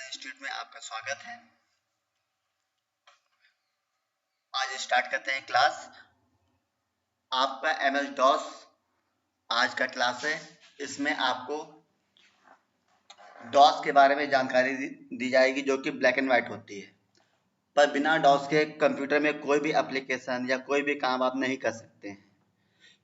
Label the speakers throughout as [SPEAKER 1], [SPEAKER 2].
[SPEAKER 1] Institute में आपका स्वागत है। आज स्टार्ट करते हैं क्लास। आपका MS DOS आज का क्लास है। इसमें आपको DOS के बारे में जानकारी दी जाएगी जो कि ब्लैक एंड वाइट होती है, पर बिना DOS के कंप्यूटर में कोई भी एप्लीकेशन या कोई भी काम आप नहीं कर सकते हैं।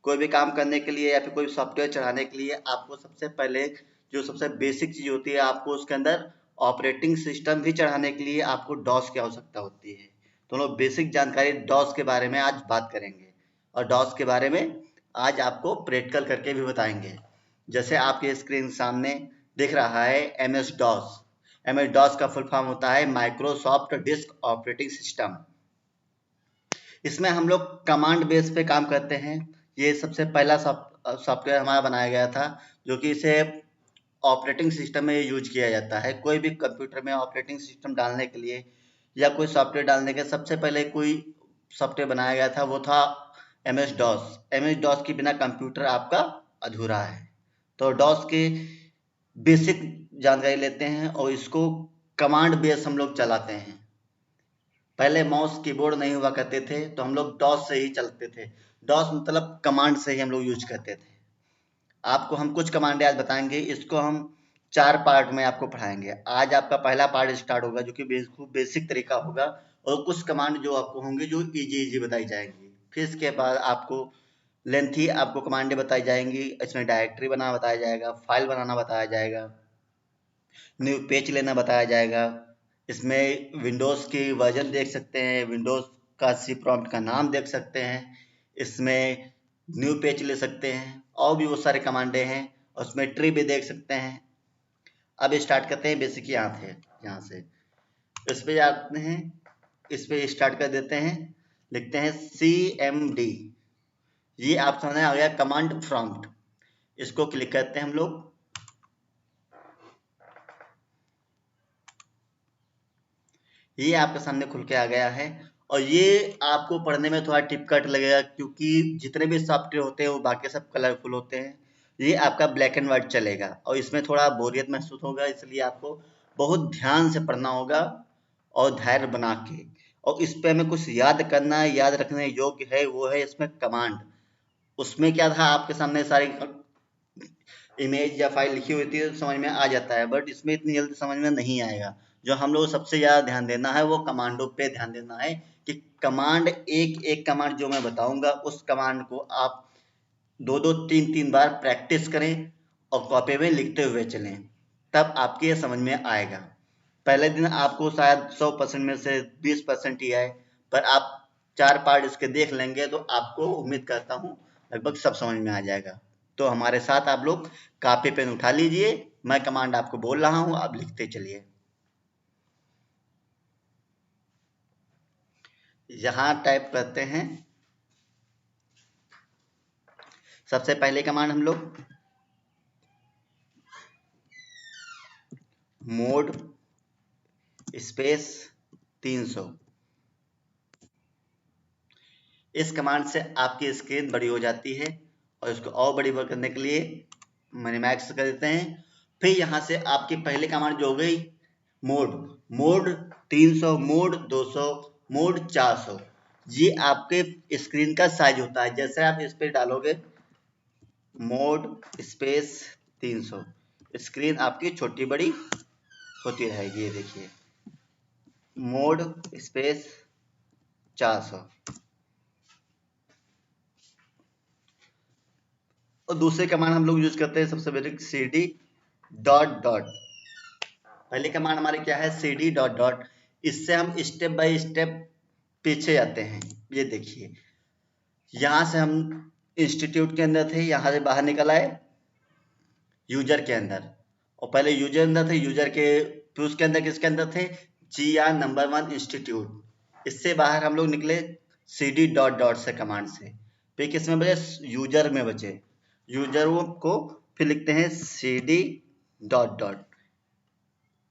[SPEAKER 1] कोई भी काम करने के लिए या फिर कोई सॉफ्टवेयर चढ़ाने के लिए आपको सबसे पहले जो सबसे बेसिक चीज़ होती है, आपको उसके अंदर ऑपरेटिंग सिस्टम भी चढ़ाने के लिए आपको DOS की आवश्यकता होती है। तो लोग बेसिक जानकारी DOS के बारे में आज बात करेंगे और DOS के बारे में आज आपको प्रैक्टिकल करके भी बताएंगे। जैसे आपके स्क्रीन सामने दिख रहा है MS DOS। MS DOS का फुल फॉर्म होता है माइक्रोसॉफ्ट डिस्क ऑपरेटिंग सिस्टम। इसमें हम लोग कमांड बेस पे काम करते हैं। ये सबसे पहला सॉफ्टवेयर हमारा बनाया गया था जो कि इसे ऑपरेटिंग सिस्टम में यूज किया जाता है। कोई भी कंप्यूटर में ऑपरेटिंग सिस्टम डालने के लिए या कोई सॉफ्टवेयर डालने के सबसे पहले कोई सॉफ्टवेयर बनाया गया था, वो था MS DOS। MS DOS के बिना कंप्यूटर आपका अधूरा है। तो DOS की बेसिक जानकारी लेते हैं और इसको कमांड बेस हम लोग चलाते हैं। पहले माउस कीबोर्ड नहीं हुआ करते थे तो हम लोग DOS से ही चलते थे। DOS मतलब कमांड से ही हम लोग यूज करते थे। आपको हम कुछ कमांड आज बताएंगे, इसको हम 4 पार्ट में आपको पढ़ाएंगे। आज आपका पहला पार्ट स्टार्ट होगा जो कि खूब बेसिक तरीका होगा और कुछ कमांड जो आपको होंगे जो इजी बताई जाएंगी। फिर इसके बाद आपको लेंथी आपको कमांडें बताई जाएंगी। इसमें डायरेक्टरी बनाना बताया जाएगा, फाइल बनाना बताया जाएगा, न्यू पेज लेना बताया जाएगा। इसमें विंडोज़ की वर्जन देख सकते हैं, विंडोज़ का सी प्रॉम्प्ट का नाम देख सकते हैं, इसमें न्यू पेज ले सकते हैं और भी बहुत सारे कमांडें हैं। उसमें ट्री भी देख सकते हैं। अब स्टार्ट करते हैं बेसिक यहाँ से इस पे जाते हैं, इस पे स्टार्ट कर देते हैं। लिखते हैं CMD। ये आप सामने आ गया कमांड प्रॉम्प्ट। इसको क्लिक करते हैं हम लोग। ये आपके सामने खुल के आ गया है और ये आपको पढ़ने में थोड़ा टिपकट लगेगा क्योंकि जितने भी सॉफ्टवेयर होते हैं वो बाकी सब कलरफुल होते हैं। ये आपका ब्लैक एंड वाइट चलेगा और इसमें थोड़ा बोरियत महसूस होगा, इसलिए आपको बहुत ध्यान से पढ़ना होगा और धैर्य बना के। और इस पे हमें कुछ याद करना है, याद रखने योग्य है, वो है इसमें कमांड। उसमें क्या था, आपके सामने सारी इमेज या फाइल लिखी हुई थी तो समझ में आ जाता है, बट इसमें इतनी जल्दी समझ में नहीं आएगा। जो हम लोग सबसे ज़्यादा ध्यान देना है वो कमांडों पे ध्यान देना है कि कमांड एक एक कमांड जो मैं बताऊंगा उस कमांड को आप 2-2 3-3 बार प्रैक्टिस करें और कॉपी में लिखते हुए चलें, तब आपके ये समझ में आएगा। पहले दिन आपको शायद 100% में से 20% ही आए, पर आप 4 पार्ट इसके देख लेंगे तो आपको उम्मीद करता हूँ लगभग सब समझ में आ जाएगा। तो हमारे साथ आप लोग कॉपी पेन उठा लीजिए, मैं कमांड आपको बोल रहा हूँ, आप लिखते चलिए। यहाँ टाइप करते हैं सबसे पहले कमांड हम लोग मोड स्पेस 300। इस कमांड से आपकी स्क्रीन बड़ी हो जाती है और इसको और बड़ी करने के लिए मिनिमैक्स कर देते हैं। फिर यहाँ से आपकी पहली कमांड जो हो गई मोड 300, मोड 200, मोड 400। ये आपके स्क्रीन का साइज होता है। जैसे आप इस पे डालोगे मोड स्पेस 300, स्क्रीन आपकी छोटी बड़ी होती रहेगी। ये देखिए मोड स्पेस 400। और दूसरे कमांड हम लोग यूज करते हैं सबसे बेसिक CD डॉट। पहली कमांड हमारी क्या है, CD डॉट। इससे हम स्टेप बाय स्टेप पीछे जाते हैं। ये देखिए यहां से हम इंस्टीट्यूट के अंदर थे, यहां से बाहर निकल आए यूजर के अंदर, और पहले यूजर अंदर थे, यूजर के फिर उसके अंदर किसके अंदर थे, GR नंबर 1 इंस्टीट्यूट। इससे बाहर हम लोग निकले CD डॉट से कमांड से। फिर किस में बचे, यूजर में बचे। यूजर को फिर लिखते हैं CD डॉट,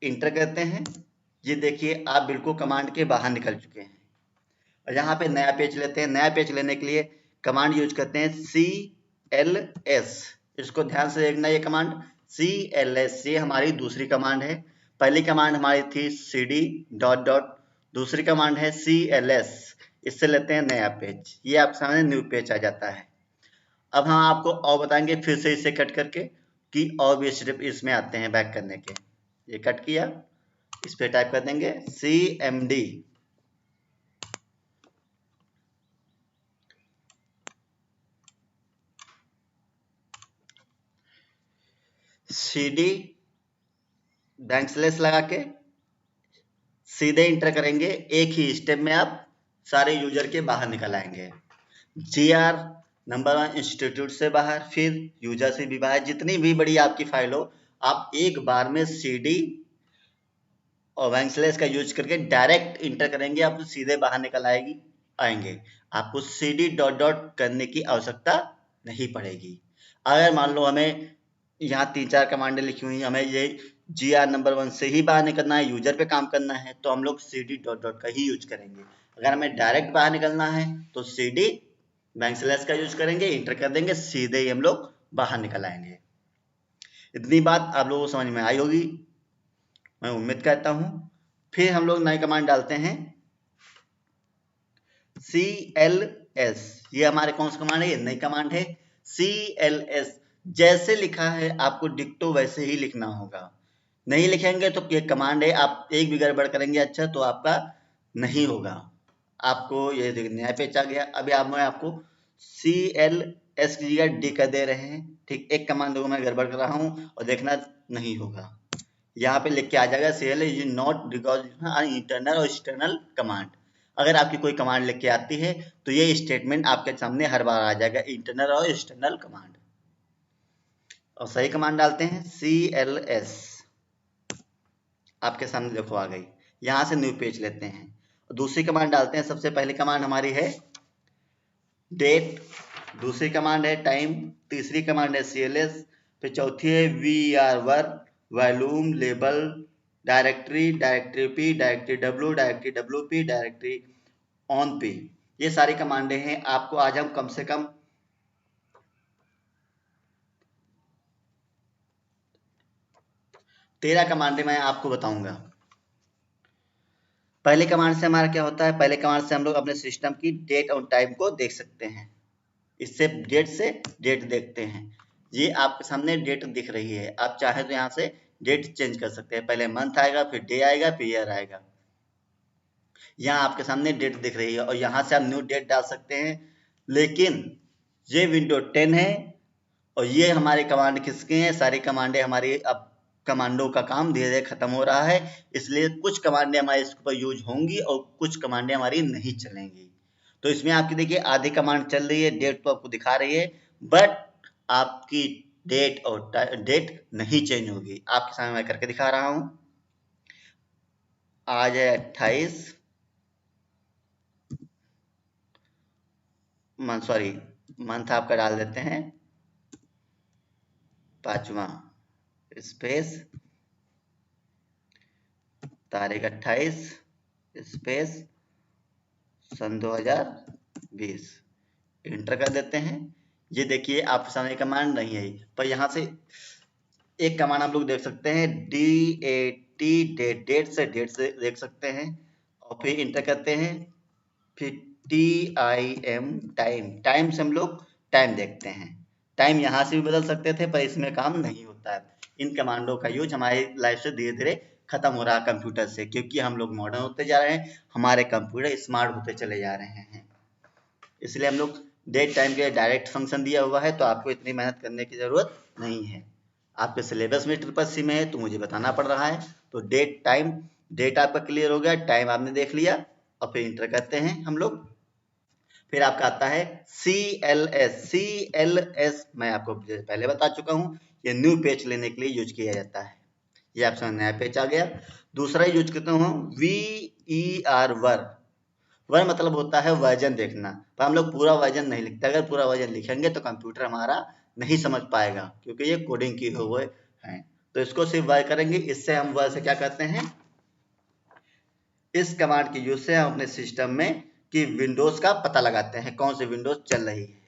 [SPEAKER 1] इंटर करते हैं। ये देखिए आप बिल्कुल कमांड के बाहर निकल चुके हैं। और यहाँ पे नया पेज लेते हैं। नया पेज लेने के लिए कमांड यूज करते हैं CLS। इसको ध्यान से देखना, ये कमांड CLS ये हमारी दूसरी कमांड है। पहली कमांड हमारी थी cd डॉट डॉट, दूसरी कमांड है cls, इससे लेते हैं नया पेज, ये आपके सामने न्यू पेज आ जाता है। अब हम आपको और बताएंगे फिर से इसे कट करके कि और भी स्टेप इसमें आते हैं बैक करने के। ये कट किया, इस पे टाइप कर देंगे cmd, cd बैंक स्लैश लगा के सीधे इंटर करेंगे, एक ही स्टेप में आप सारे यूजर के बाहर निकल आएंगे। GR नंबर 1 इंस्टीट्यूट से बाहर, फिर यूजर से भी बाहर, जितनी भी बड़ी आपकी फाइल हो आप एक बार में CD और बैंक स्लैश का यूज करके डायरेक्ट इंटर करेंगे, आप सीधे बाहर निकल आएंगे। आपको CD डॉट डॉट करने की आवश्यकता नहीं पड़ेगी। अगर मान लो हमें यहाँ 3-4 कमांडें लिखी हुई, हमें ये GR नंबर 1 से ही बाहर निकलना है, यूजर पे काम करना है, तो हम लोग CD डॉट डॉट का ही यूज करेंगे। अगर हमें डायरेक्ट बाहर निकलना है तो CD बैंक स्लैश का यूज करेंगे, इंटर कर देंगे, सीधे ही हम लोग बाहर निकल आएंगे। इतनी बात आप लोगों को समझ में आई होगी, मैं उम्मीद करता हूं। फिर हम लोग नई कमांड डालते हैं CLS, ये हमारे कौन सा कमांड है? ये नई कमांड है CLS। जैसे लिखा है आपको डिक्टो वैसे ही लिखना होगा, नहीं लिखेंगे तो ये कमांड है, आप एक भी गड़बड़ करेंगे अच्छा तो आपका नहीं होगा। आपको ये नया पेज आ गया। अभी मैं आपको CLS की जगह D कर दे रहे हैं, ठीक। एक कमांड को मैं गड़बड़ कर रहा हूँ और देखना नहीं होगा, यहाँ पे लिख के आ जाएगा CL is not because internal और एक्सटर्नल कमांड। अगर आपकी कोई कमांड लिख के आती है तो ये स्टेटमेंट आपके सामने हर बार आ जाएगा, इंटरनल और एक्सटर्नल कमांड। और सही कमांड डालते हैं CLS, आपके सामने देखो आ गई। यहाँ से न्यू पेज लेते हैं और दूसरी कमांड डालते हैं। सबसे पहली कमांड हमारी है डेट, दूसरी कमांड है टाइम, तीसरी कमांड है CLS, फिर चौथी है VAR, volume, label, directory, directory P, directory W, directory WP, directory on P। ये सारी कमांडें हैं। आपको आज हम कम से कम 13 कमांडें मैं आपको बताऊंगा। पहले कमांड से हमारा क्या होता है? पहले कमांड से हम लोग अपने सिस्टम की डेट और टाइम को देख सकते हैं। इससे डेट देखते हैं। ये आपके सामने डेट दिख रही है, आप चाहे तो यहाँ से डेट चेंज कर सकते हैं। पहले मंथ आएगा, फिर डे आएगा, फिर ईयर आएगा। यहाँ आपके सामने डेट दिख रही है और यहाँ से आप न्यू डेट डाल सकते हैं। लेकिन ये विंडो 10 है और ये हमारे कमांड किसके हैं? सारी कमांडें हमारी, अब कमांडों का काम धीरे धीरे खत्म हो रहा है, इसलिए कुछ कमांडें हमारे इसके ऊपर यूज होंगी और कुछ कमांडें हमारी नहीं चलेंगी। तो इसमें आपकी देखिए आधी कमांड चल रही है, डेट तो आपको दिखा रही है, बट आपकी डेट और डेट नहीं चेंज होगी। आपके सामने मैं करके दिखा रहा हूं। आज है 28, मंथ आपका डाल देते हैं 5वां, स्पेस तारीख 28 स्पेस सन 2020, इंटर कर देते हैं। ये देखिए आपके सामने कमांड नहीं है, पर यहाँ से एक कमांड आप लोग देख सकते हैं DAT, डेट से देख सकते हैं और फिर इंटर करते हैं। फिर TIM, टाइम से हम लोग टाइम देखते हैं। टाइम यहाँ से भी बदल सकते थे पर इसमें काम नहीं होता है। इन कमांडों का यूज हमारी लाइफ से धीरे धीरे खत्म हो रहा है कंप्यूटर से, क्योंकि हम लोग मॉडर्न होते जा रहे हैं, हमारे कंप्यूटर स्मार्ट होते चले जा रहे हैं। इसलिए हम लोग डेट टाइम के डायरेक्ट फंक्शन दिया हुआ है, तो आपको इतनी मेहनत करने की जरूरत नहीं है। आपके सिलेबस में SSC में है तो मुझे बताना पड़ रहा है। तो डेट टाइम, डेट आपका क्लियर हो गया, टाइम आपने देख लिया और फिर इंटर करते हैं हम लोग। फिर आपका आता है CLS मैं आपको पहले बता चुका हूँ, ये न्यू पेज लेने के लिए यूज किया जाता है। ये आपका नया पेज आ गया। दूसरा यूज करता हूँ VER, वर मतलब होता है वर्जन देखना, पर हम लोग पूरा वर्जन नहीं लिखते। अगर पूरा वर्जन लिखेंगे तो कंप्यूटर हमारा नहीं समझ पाएगा, क्योंकि ये कोडिंग की हुए हैं। तो इसको सिर्फ वर करेंगे। इससे हम वर से क्या करते हैं, इस कमांड के यूज से हम अपने सिस्टम में कि विंडोज का पता लगाते हैं, कौन सी विंडोज चल रही है।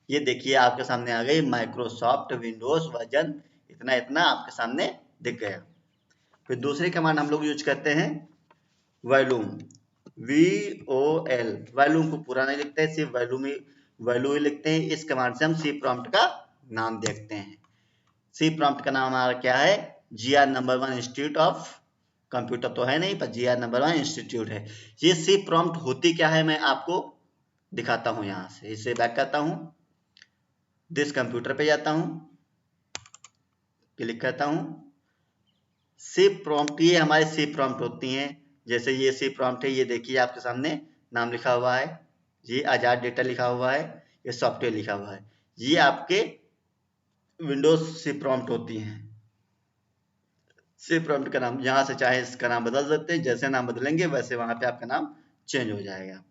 [SPEAKER 1] ये देखिए आपके सामने आ गई माइक्रोसॉफ्ट विंडोज वर्जन इतना इतना आपके सामने दिख गया। फिर दूसरी कमांड हम लोग यूज करते हैं वॉल्यूम, VOL। वॉल्यूम को पूरा नहीं लिखते हैं, सिर्फ वॉल्यू ही लिखते हैं। इस कमांड से हम सी प्रॉम्प्ट का नाम देखते हैं। सी प्रॉम्प्ट का नाम हमारा क्या है? GR number 1 institute of computer तो है नहीं, पर GR नंबर 1 इंस्टीट्यूट है। ये सी प्रॉम्प्ट होती क्या है मैं आपको दिखाता हूं। यहां से इसे बैक करता हूं, दिस कंप्यूटर पे जाता हूं, क्लिक करता हूं। सी प्रॉम्प्ट, ये हमारे सी प्रॉम्प्ट होती हैं। जैसे ये सी प्रॉम्प्ट है, ये देखिए आपके सामने नाम लिखा हुआ है, ये आजाद डेटा लिखा हुआ है, ये सॉफ्टवेयर लिखा हुआ है। ये आपके विंडोज सी प्रॉम्प्ट होती हैं। सी प्रॉम्प्ट का नाम यहां से चाहे इसका नाम बदल सकते हैं, जैसे नाम बदलेंगे वैसे वहां पे आपका नाम चेंज हो जाएगा।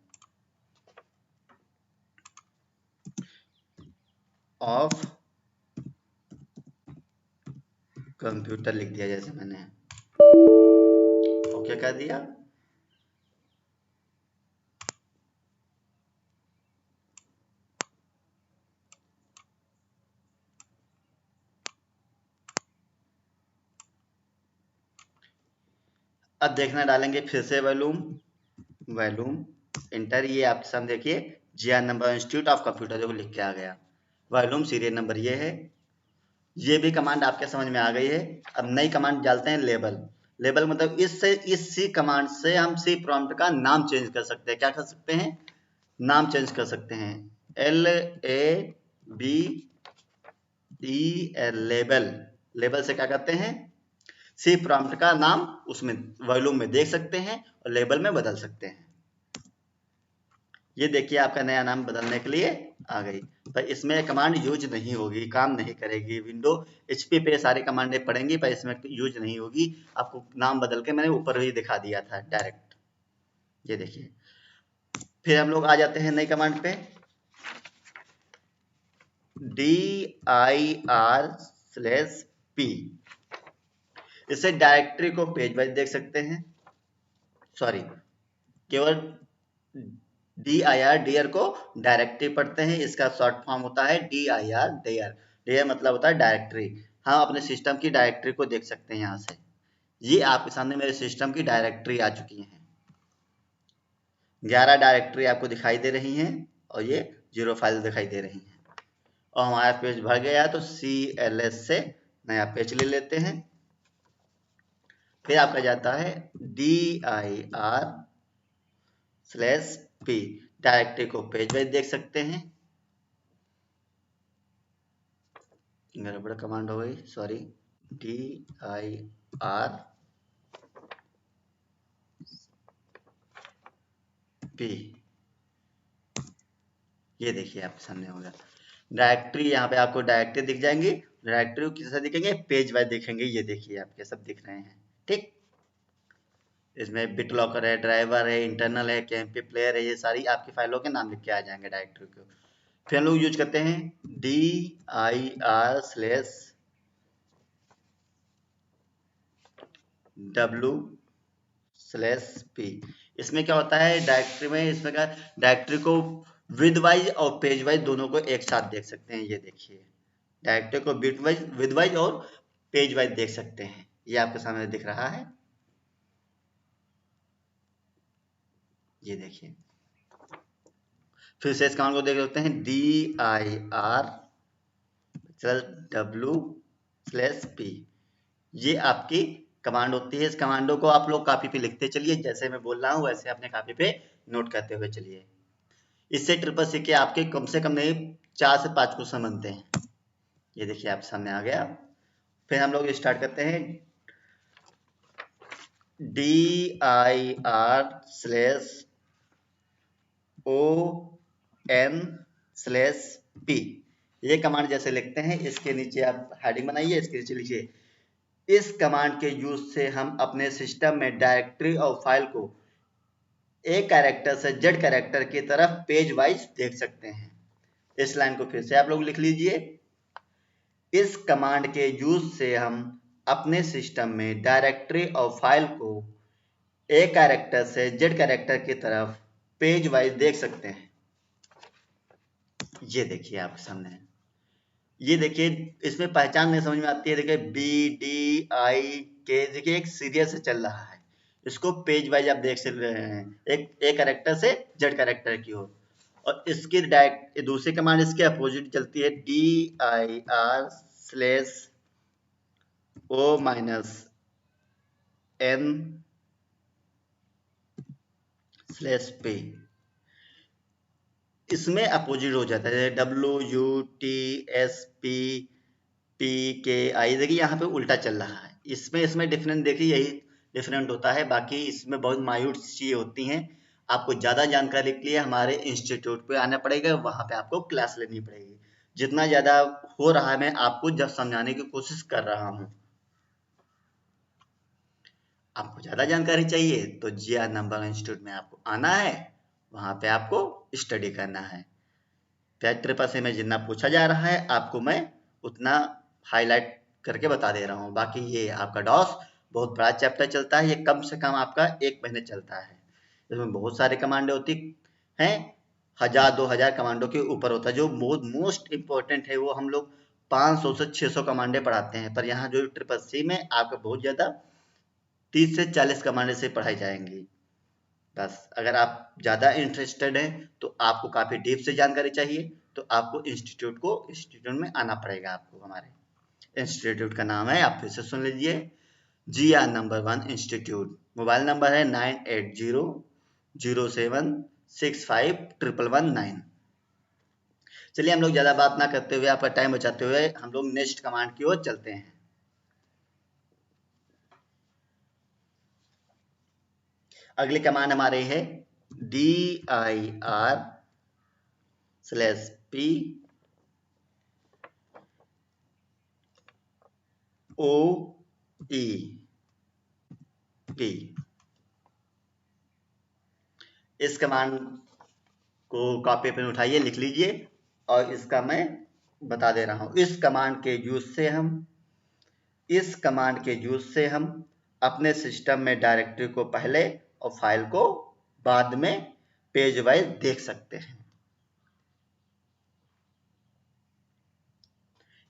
[SPEAKER 1] ऑफ कंप्यूटर लिख दिया जैसे मैंने, ओके कर दिया। अब देखना डालेंगे फिर से वॉल्यूम इंटर। ये आपके सामने देखिए GR number institute of computer जो लिख के आ गया। वॉल्यूम सीरियल नंबर ये है। ये भी कमांड आपके समझ में आ गई है। अब नई कमांड डालते हैं लेबल मतलब इस सी कमांड से हम सी प्रॉम्प्ट का नाम चेंज कर सकते हैं। क्या कर सकते हैं? नाम चेंज कर सकते हैं। LABEL, लेबल से क्या करते हैं? सी प्रॉम्प्ट का नाम उसमें वॉल्यूम में देख सकते हैं और लेबल में बदल सकते हैं। ये देखिए आपका नया नाम बदलने के लिए आ गई, पर इसमें कमांड यूज नहीं होगी, काम नहीं करेगी। विंडो HP पे सारी कमांडें पड़ेंगी पर इसमें यूज नहीं होगी। आपको नाम बदल के मैंने ऊपर ही दिखा दिया था डायरेक्ट, ये देखिए। फिर हम लोग आ जाते हैं नई कमांड पे, dir/p। इससे डायरेक्टरी को पेज वाइज देख सकते हैं। सॉरी, केवल dir को डायरेक्टरी पढ़ते हैं। इसका शॉर्ट फॉर्म होता है dir मतलब होता है डायरेक्टरी। हम अपने सिस्टम की डायरेक्टरी को देख सकते हैं यहाँ से। ये आपके सामने मेरे सिस्टम की डायरेक्टरी आ चुकी है। 11 डायरेक्टरी आपको दिखाई दे रही हैं और ये 0 फाइल दिखाई दे रही हैं। और हमारा पेज भर गया तो CLS से नया पेज ले लेते हैं। फिर आपका जाता है dir/p, डायरेक्टरी को पेज वाइज देख सकते हैं। गड़बड़ कमांड हो गई, सॉरी। dir/p, ये देखिए आपके सामने होगा डायरेक्टरी। यहाँ पे आपको डायरेक्टरी दिख जाएंगी। डायरेक्टरी किस दिखेंगे? पेज वाइज दिखेंगे। ये देखिए आपके सब दिख रहे हैं, ठीक। इसमें बिट लॉकर है, ड्राइवर है, इंटरनल है, KMP प्लेयर है, ये सारी आपकी फाइलों के नाम लिख के आ जाएंगे डायरेक्टरी को। फिर हम लोग यूज करते हैं dir/w/p। इसमें क्या होता है डायरेक्टरी में? इसमें क्या, डायरेक्टरी को विद वाइज और पेज वाइज दोनों को एक साथ देख सकते हैं। ये देखिए डायरेक्टरी को विद वाइज और पेज वाइज देख सकते हैं। ये आपके सामने दिख रहा है, ये देखिए। फिर से इस कमांड को देख सकते हैं dir/w/p। ये आपकी कमांड होती है। इस कमांडो को आप लोग कॉपी पे लिखते चलिए, जैसे मैं बोल रहा हूँ वैसे अपने कॉपी पे नोट करते हुए चलिए। इससे CCC के आपके कम से कम नहीं 4 से 5 क्वेश्चन बनते हैं। ये देखिए आप सामने आ गया। फिर हम लोग स्टार्ट करते हैं dir/on/p। ये कमांड जैसे लिखते हैं, इसके नीचे आप हेडिंग बनाइए, इसके नीचे लिखिए इस कमांड के यूज से हम अपने सिस्टम में डायरेक्टरी और फाइल को A कैरेक्टर से Z कैरेक्टर की तरफ पेज वाइज देख सकते हैं। इस लाइन को फिर से आप लोग लिख लीजिए। इस कमांड के यूज से हम अपने सिस्टम में डायरेक्टरी और फाइल को A कैरेक्टर से Z कैरेक्टर की तरफ पेज वाइज देख सकते हैं। ये देखिए आपके सामने, ये देखिए, इसमें पहचान नहीं समझ में आती है। देखिए BDIK, देखिए एक सीरियल से चल रहा है। इसको पेज वाइज आप देख रहे हैं, एक ए कैरेक्टर से जेड कैरेक्टर की ओर। और इसकी डायरेक्ट दूसरी कमांड इसके अपोजिट चलती है, DIR/O-N/P। इसमें अपोजिट हो जाता है, WUTSP देखिए यहाँ पे उल्टा चल रहा है। इसमें डिफरेंट देखिए, यही डिफरेंट होता है। बाकी इसमें बहुत माइन्यूट चीजें होती हैं। आपको ज़्यादा जानकारी के लिए हमारे इंस्टीट्यूट पे आना पड़ेगा, वहाँ पे आपको क्लास लेनी पड़ेगी। जितना ज़्यादा हो रहा है मैं आपको जब समझाने की कोशिश कर रहा हूँ। आपको ज़्यादा जानकारी चाहिए तो GR नंबर इंस्टीट्यूट में आपको आना है, वहाँ पे आपको स्टडी करना है। फैक्टर पर से मैं जितना पूछा जा रहा है आपको मैं उतना हाईलाइट करके बता दे रहा हूँ। बाकी ये आपका डॉस बहुत बड़ा चैप्टर चलता है, ये कम से कम आपका 1 महीने चलता है। इसमें बहुत सारे कमांडे होती हैं, 1000-2000 कमांडो के ऊपर होता है। जो मोस्ट इम्पोर्टेंट है वो हम लोग 500 से 600 कमांडे पढ़ाते हैं, पर यहाँ जो CCC में आपका बहुत ज़्यादा 30 से 40 कमांडे से पढ़ाई जाएंगी। बस अगर आप ज़्यादा इंटरेस्टेड हैं तो आपको काफ़ी डीप से जानकारी चाहिए तो आपको इंस्टीट्यूट में आना पड़ेगा। आपको हमारे इंस्टीट्यूट का नाम है, आप फिर से सुन लीजिए, GR number 1 institute. Mobile number है 9807651119। चलिए हम लोग ज़्यादा बात ना करते हुए, आपका टाइम बचाते हुए हम लोग नेक्स्ट कमांड की ओर चलते हैं। अगली कमांड हमारी है DIR/P-OEP। इस कमांड को कॉपी पेन उठाइए, लिख लीजिए, और इसका मैं बता दे रहा हूँ। इस कमांड के यूज से हम अपने सिस्टम में डायरेक्टरी को पहले और फाइल को बाद में पेज वाइज देख सकते हैं।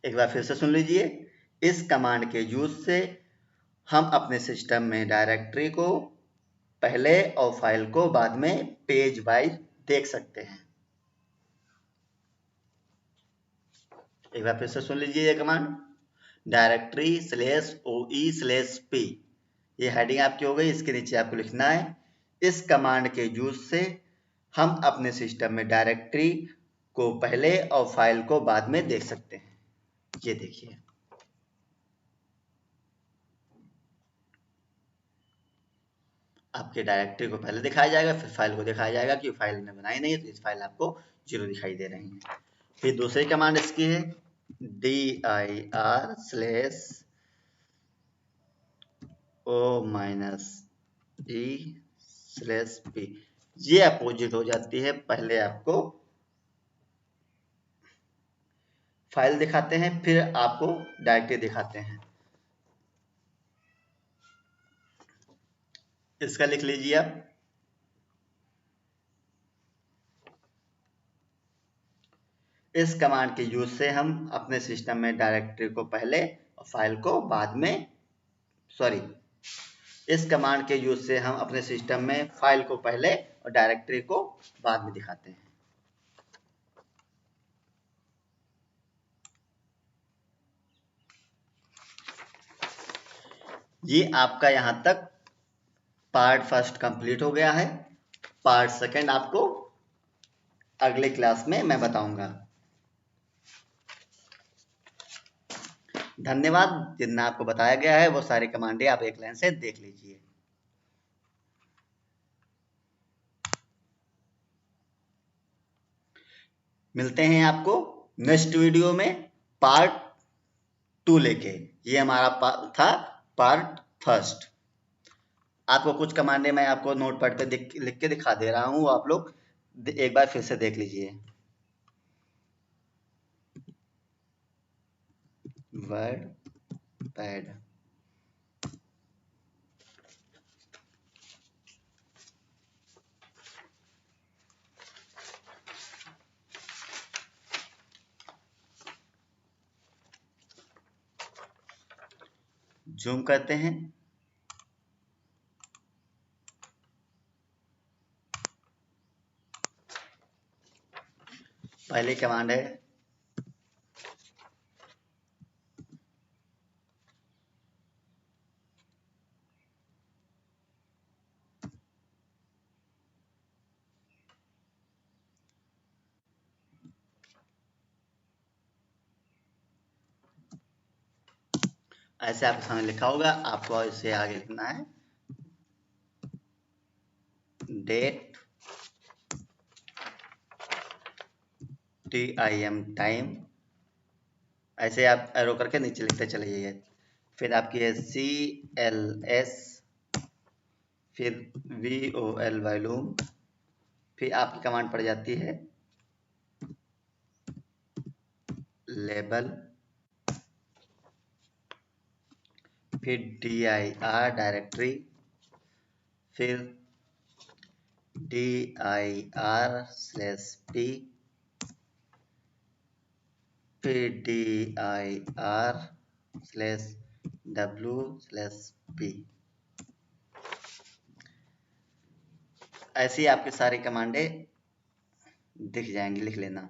[SPEAKER 1] एक बार फिर से सुन लीजिए, इस कमांड के यूज से हम अपने सिस्टम में डायरेक्टरी को पहले और फाइल को बाद में पेज वाइज देख सकते हैं। एक बार फिर से सुन लीजिए ये कमांड, directory/OE/P, ये हेडिंग आपकी हो गई। इसके नीचे आपको लिखना है, इस कमांड के यूज से हम अपने सिस्टम में डायरेक्टरी को पहले और फाइल को बाद में देख सकते हैं। ये देखिए, आपके डायरेक्टरी को पहले दिखाया जाएगा, फिर फाइल को दिखाया जाएगा कि फाइल ने बनाई नहीं है तो इस फाइल आपको 0 दिखाई दे रही है। फिर दूसरी कमांड इसकी है DIR/O-E/P। ये अपोजिट हो जाती है, पहले आपको फाइल दिखाते हैं फिर आपको डायरेक्टरी दिखाते हैं। इसका लिख लीजिए आप, इस कमांड के यूज से हम अपने सिस्टम में डायरेक्टरी को पहले और फाइल को बाद में, इस कमांड के यूज से हम अपने सिस्टम में फाइल को पहले और डायरेक्टरी को बाद में दिखाते हैं। ये आपका यहां तक पार्ट फर्स्ट कंप्लीट हो गया है। पार्ट सेकंड आपको अगले क्लास में मैं बताऊंगा। धन्यवाद। जितना आपको बताया गया है वो सारी कमांडें आप एक लाइन से देख लीजिए। मिलते हैं आपको नेक्स्ट वीडियो में पार्ट 2 लेके। ये हमारा था पार्ट फर्स्ट। आपको कुछ कमांडें मैं आपको नोट पैड पे लिख के दिखा दे रहा हूँ, आप लोग एक बार फिर से देख लीजिए। वर्ड पैड, जूम करते हैं। पहली कमांड है ऐसे आपके सामने लिखा होगा, आपको इसे आगे लिखना है डेट TIM टाइम, ऐसे आप एरो करके नीचे लिखते चले जाइए। फिर आपकी है CLS, फिर VOL वॉल्यूम, फिर आपकी कमांड पड़ जाती है लेबल, फिर dir डायरेक्टरी, फिर dir/p, फिर dir/w/p। ऐसी आपकी सारी कमांडें दिख जाएंगी, लिख लेना।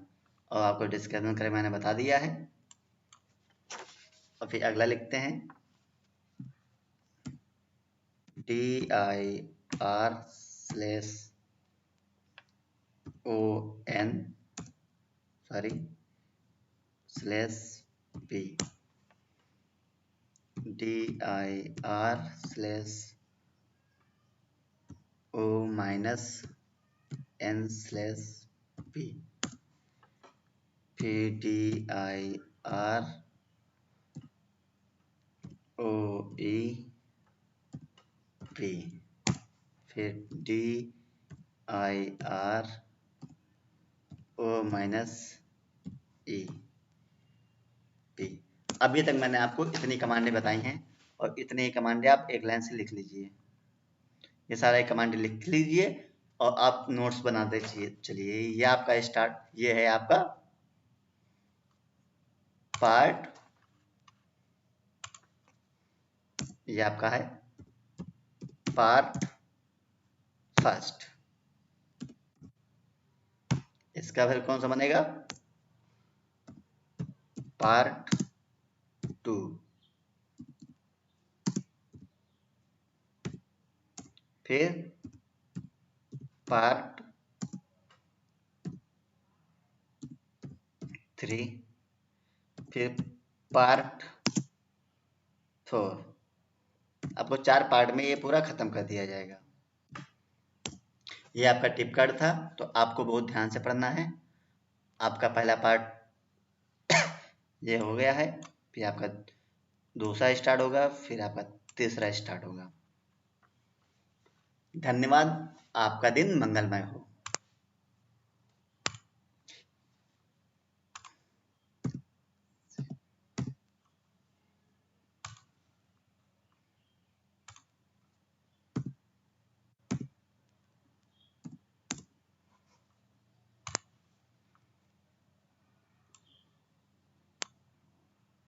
[SPEAKER 1] और आपको डिस्क्रिप्शन करके मैंने बता दिया है। और फिर अगला लिखते हैं dir/p, dir/o-n/p, फिर dir/oe-p, फिर dir/o-e-p। अभी तक मैंने आपको इतनी कमांडें बताई हैं और इतनी ही कमांडें आप एक लाइन से लिख लीजिए। ये सारे कमांड लिख लीजिए और आप नोट्स बनाते चलिए। ये आपका स्टार्ट, ये है आपका पार्ट, ये आपका है पार्ट फर्स्ट। इसका फिर कौन सा बनेगा पार्ट 2, फिर पार्ट 3, फिर पार्ट 4। आपको 4 पार्ट में ये पूरा खत्म कर दिया जाएगा। ये आपका टिप कार्ड था, तो आपको बहुत ध्यान से पढ़ना है। आपका पहला पार्ट ये हो गया है, फिर आपका दूसरा स्टार्ट होगा, फिर आपका तीसरा स्टार्ट होगा। धन्यवाद, आपका दिन मंगलमय हो।